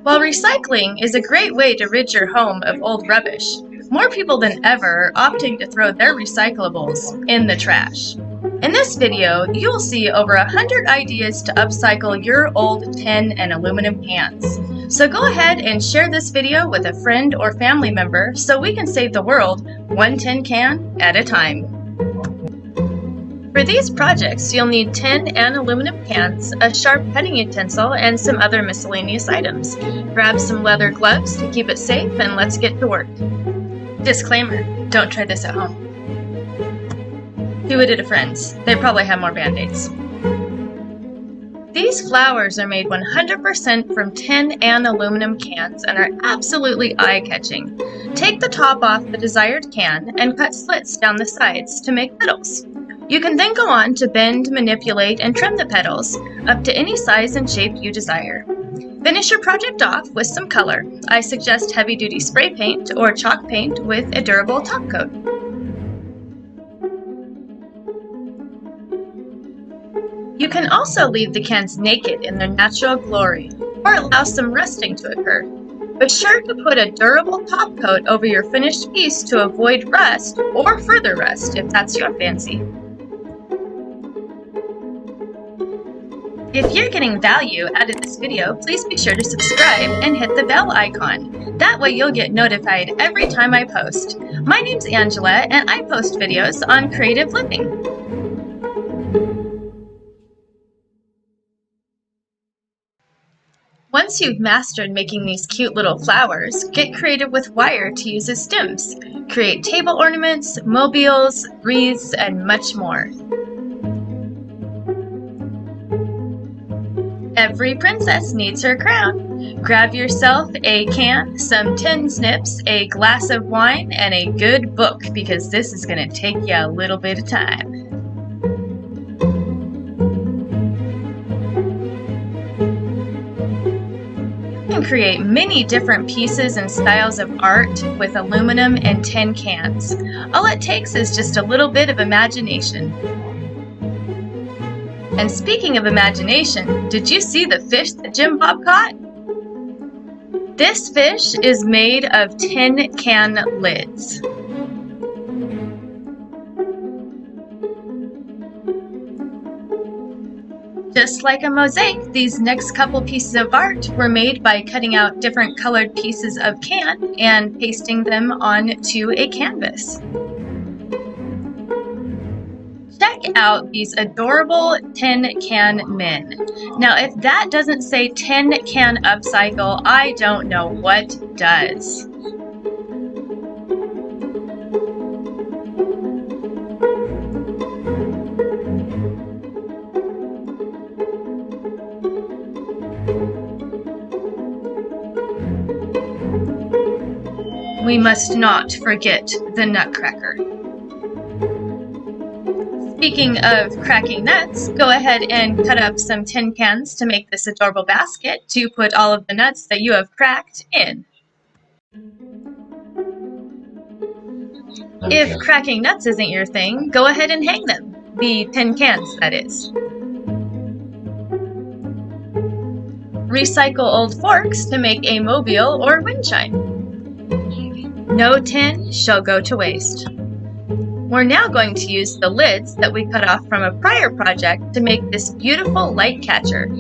While recycling is a great way to rid your home of old rubbish, more people than ever are opting to throw their recyclables in the trash. In this video, you'll see over 100 ideas to upcycle your old tin and aluminum cans. So go ahead and share this video with a friend or family member so we can save the world one tin can at a time. For these projects, you'll need tin and aluminum cans, a sharp cutting utensil, and some other miscellaneous items. Grab some leather gloves to keep it safe, and let's get to work. Disclaimer, don't try this at home. Do it at a friend's. They probably have more band-aids. These flowers are made 100% from tin and aluminum cans and are absolutely eye-catching. Take the top off the desired can and cut slits down the sides to make petals. You can then go on to bend, manipulate, and trim the petals up to any size and shape you desire. Finish your project off with some color. I suggest heavy-duty spray paint or chalk paint with a durable top coat. You can also leave the cans naked in their natural glory or allow some rusting to occur. Be sure to put a durable top coat over your finished piece to avoid rust or further rust if that's your fancy. If you're getting value out of this video, please be sure to subscribe and hit the bell icon. That way you'll get notified every time I post. My name's Angela and I post videos on creative living. Once you've mastered making these cute little flowers, get creative with wire to use as stems. Create table ornaments, mobiles, wreaths, and much more. Every princess needs her crown. Grab yourself a can, some tin snips, a glass of wine, and a good book because this is going to take you a little bit of time. You can create many different pieces and styles of art with aluminum and tin cans. All it takes is just a little bit of imagination. And speaking of imagination, did you see the fish that Jim Bob caught? This fish is made of tin can lids. Just like a mosaic, these next couple pieces of art were made by cutting out different colored pieces of can and pasting them onto a canvas. Check out these adorable tin can men. Now, if that doesn't say tin can upcycle, I don't know what does. We must not forget the nutcracker. Speaking of cracking nuts, go ahead and cut up some tin cans to make this adorable basket to put all of the nuts that you have cracked in. If cracking nuts isn't your thing, go ahead and hang them. The tin cans, that is. Recycle old forks to make a mobile or wind chime. No tin shall go to waste. We're now going to use the lids that we cut off from a prior project to make this beautiful light catcher.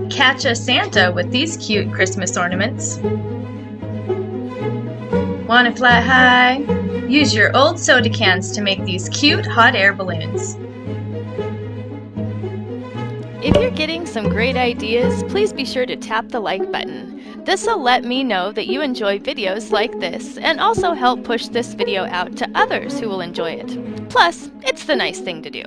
Catch a Santa with these cute Christmas ornaments. Wanna fly high? Use your old soda cans to make these cute hot air balloons. If you're getting some great ideas, please be sure to tap the like button. This will let me know that you enjoy videos like this and also help push this video out to others who will enjoy it. Plus, it's the nice thing to do.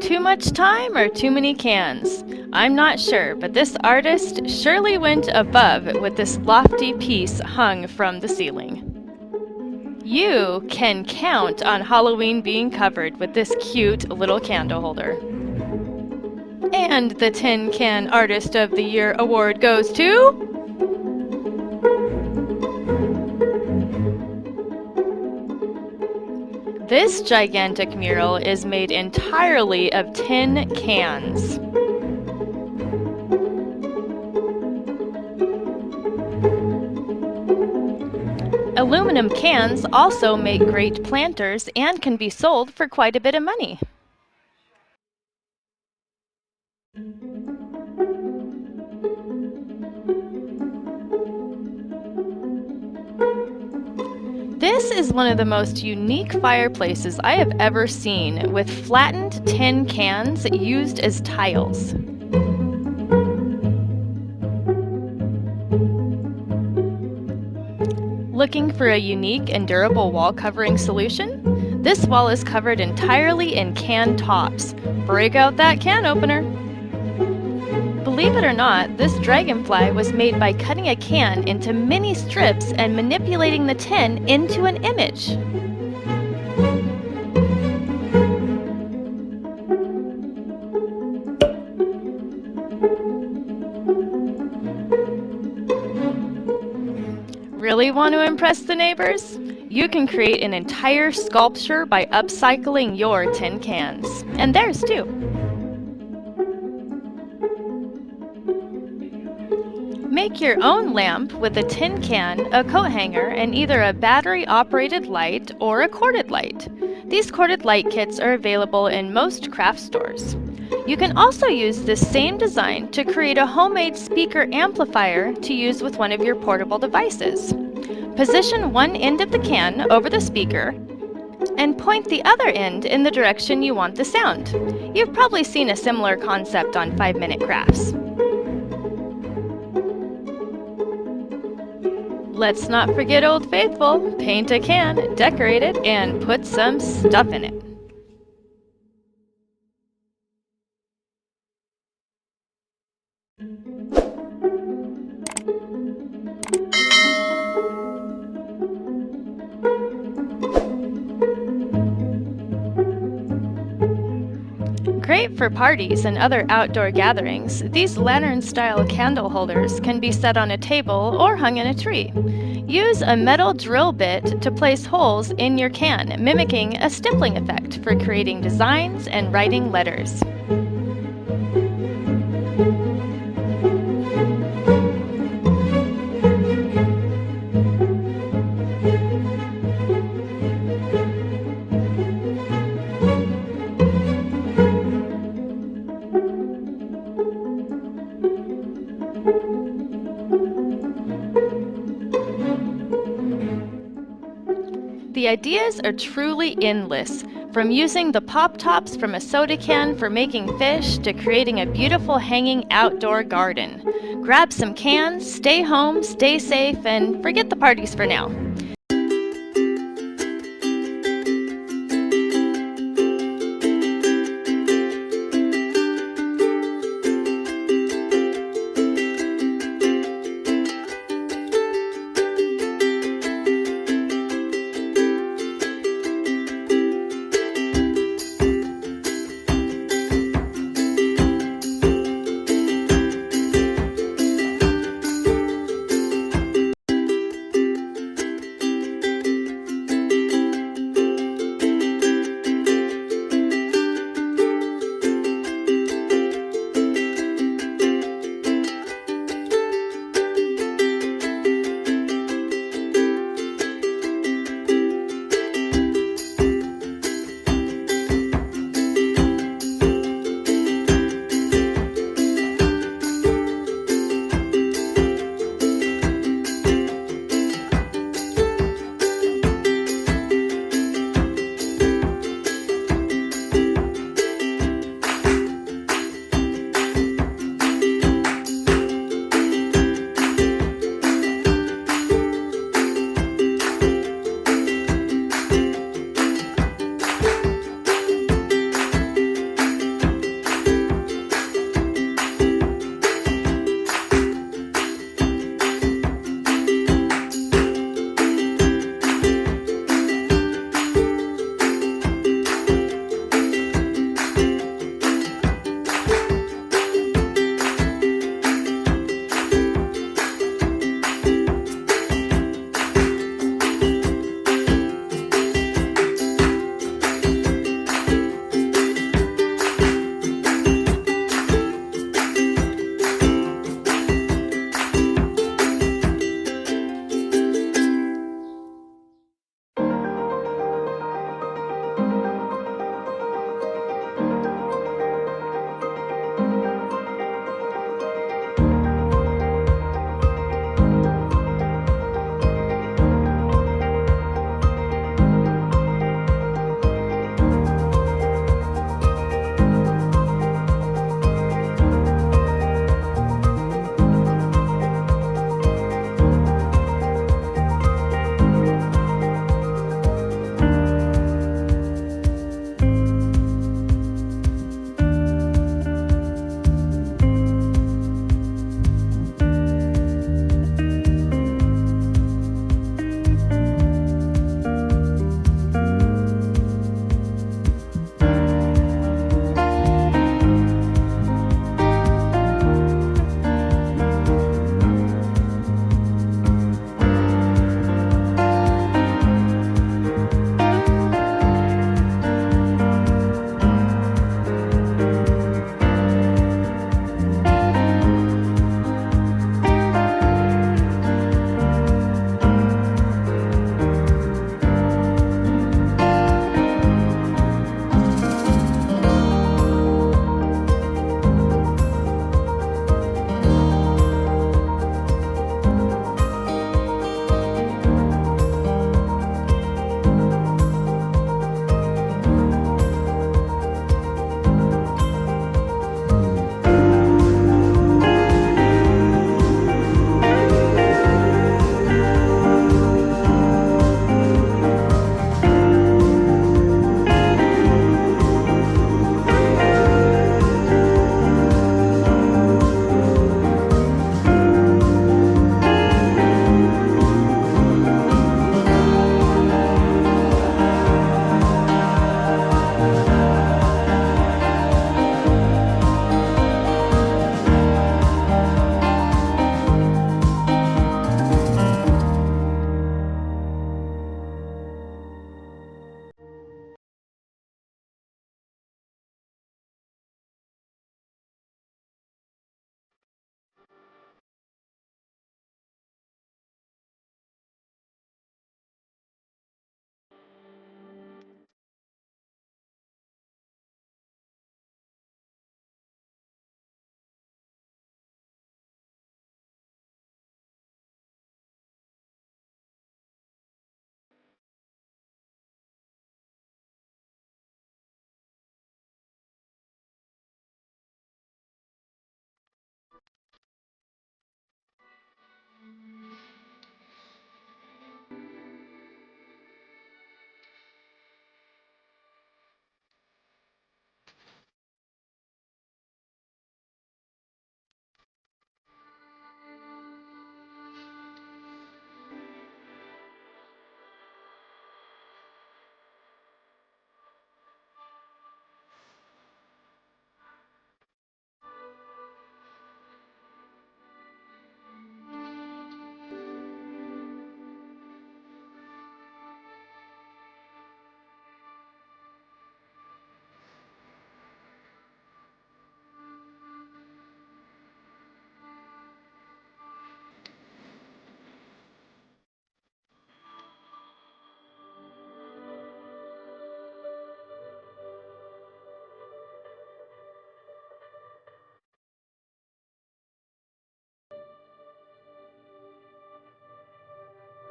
Too much time or too many cans? I'm not sure, but this artist surely went above with this lofty piece hung from the ceiling. You can count on Halloween being covered with this cute little candle holder. And the Tin Can Artist of the Year award goes to... This gigantic mural is made entirely of tin cans. Aluminum cans also make great planters and can be sold for quite a bit of money. This is one of the most unique fireplaces I have ever seen, with flattened tin cans used as tiles. Looking for a unique and durable wall covering solution? This wall is covered entirely in can tops. Break out that can opener! Believe it or not, this dragonfly was made by cutting a can into mini strips and manipulating the tin into an image. Really want to impress the neighbors? You can create an entire sculpture by upcycling your tin cans. And theirs too. Make your own lamp with a tin can, a coat hanger, and either a battery-operated light or a corded light. These corded light kits are available in most craft stores. You can also use this same design to create a homemade speaker amplifier to use with one of your portable devices. Position one end of the can over the speaker and point the other end in the direction you want the sound. You've probably seen a similar concept on 5-Minute Crafts. Let's not forget Old Faithful. Paint a can, decorate it, and put some stuff in it. Great for parties and other outdoor gatherings, these lantern-style candle holders can be set on a table or hung in a tree. Use a metal drill bit to place holes in your can, mimicking a stippling effect for creating designs and writing letters. The ideas are truly endless, from using the pop tops from a soda can for making fish to creating a beautiful hanging outdoor garden. Grab some cans, stay home, stay safe, and forget the parties for now.